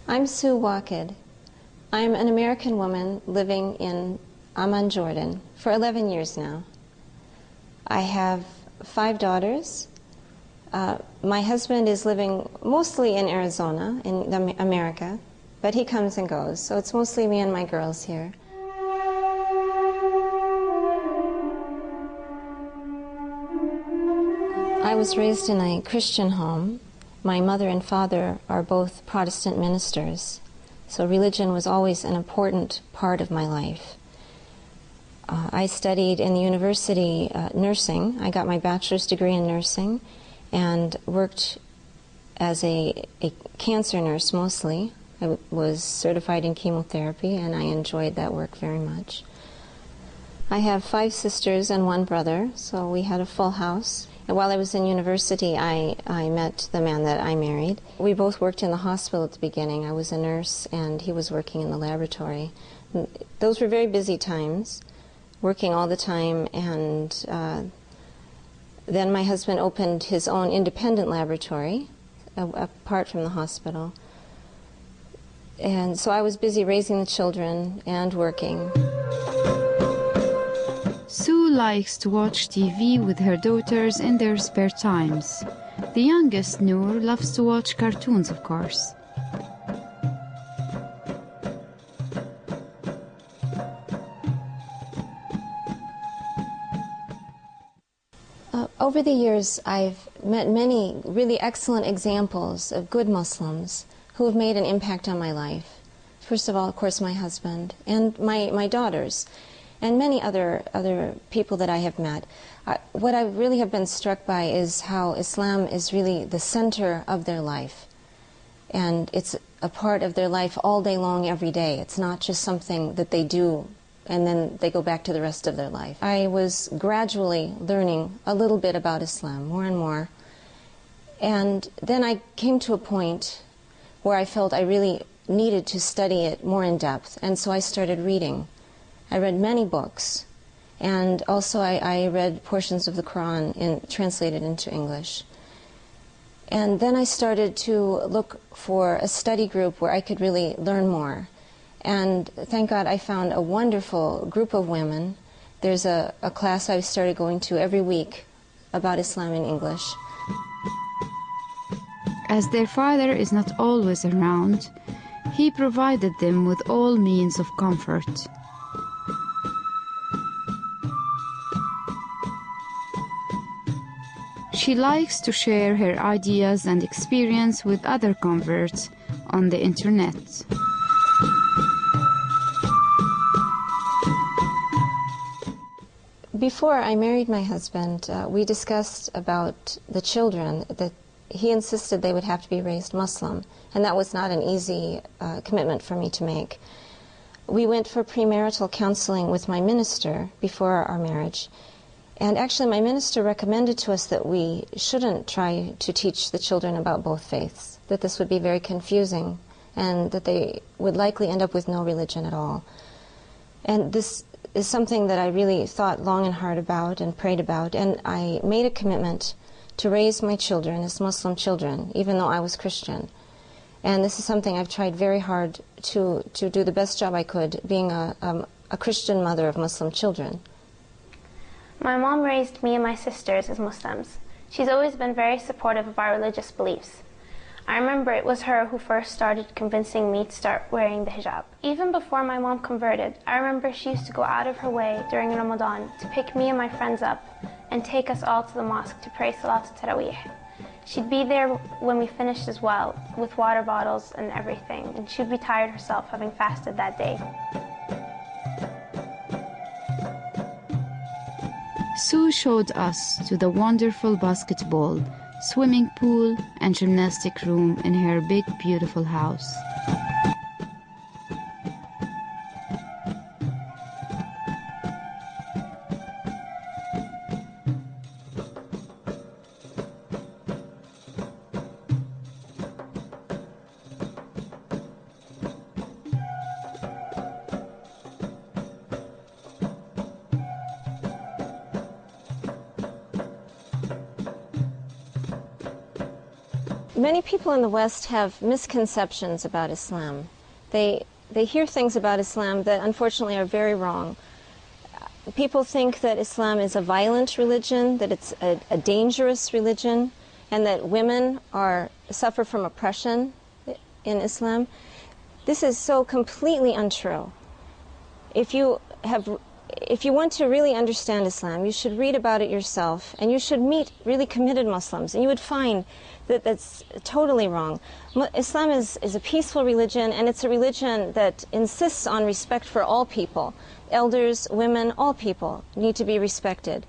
I'm Sue Waked. I'm an American woman living in Amman, Jordan for 11 years now. I have 5 daughters. My husband is living mostly in Arizona, in America, but he comes and goes, so it's mostly me and my girls here. I was raised in a Christian home. My mother and father are both Protestant ministers, so religion was always an important part of my life. I studied in the university nursing. I got my bachelor's degree in nursing and worked as a cancer nurse mostly. I was certified in chemotherapy, and I enjoyed that work very much. I have 5 sisters and 1 brother, so we had a full house. And while I was in university, I met the man that I married. We both worked in the hospital at the beginning. I was a nurse, and he was working in the laboratory. Those were very busy times, working all the time, and then my husband opened his own independent laboratory, apart from the hospital. And so I was busy raising the children and working. Sue likes to watch TV with her daughters in their spare times. The youngest, Noor, loves to watch cartoons, of course. Over the years, I've met many really excellent examples of good Muslims who have made an impact on my life. First of all, of course, my husband and my daughters, and many other people that I have met. What I really have been struck by is how Islam is really the center of their life. And it's a part of their life all day long, every day. It's not just something that they do and then they go back to the rest of their life. I was gradually learning a little bit about Islam, more and more. And then I came to a point where I felt I really needed to study it more in depth. And so I started reading. I read many books. And also I read portions of the Quran translated into English. And then I started to look for a study group where I could really learn more. And thank God I found a wonderful group of women. There's a class I started going to every week about Islam in English. As their father is not always around, he provided them with all means of comfort. She likes to share her ideas and experience with other converts on the internet. Before I married my husband, we discussed about the children, that he insisted they would have to be raised Muslim, and that was not an easy commitment for me to make. We went for premarital counseling with my minister before our marriage, and actually my minister recommended to us that we shouldn't try to teach the children about both faiths, that this would be very confusing, and that they would likely end up with no religion at all. And this is something that I really thought long and hard about and prayed about, and I made a commitment to raise my children as Muslim children, even though I was Christian. And this is something I've tried very hard to do the best job I could, being a Christian mother of Muslim children. My mom raised me and my sisters as Muslims. She's always been very supportive of our religious beliefs. I remember it was her who first started convincing me to start wearing the hijab. Even before my mom converted, I remember she used to go out of her way during Ramadan to pick me and my friends up and take us all to the mosque to pray Salat al-Taraweeh. She'd be there when we finished as well, with water bottles and everything, and she'd be tired herself having fasted that day. Sue showed us to the wonderful basketball, swimming pool, and gymnastic room in her big, beautiful house. Many people in the West have misconceptions about Islam. They hear things about Islam that unfortunately are very wrong. People think that Islam is a violent religion, that it's a dangerous religion, and that women suffer from oppression in Islam. This is so completely untrue. If you want to really understand Islam, you should read about it yourself, and you should meet really committed Muslims, and you would find that that's totally wrong. Islam is a peaceful religion, and it's a religion that insists on respect for all people. Elders, women, all people need to be respected.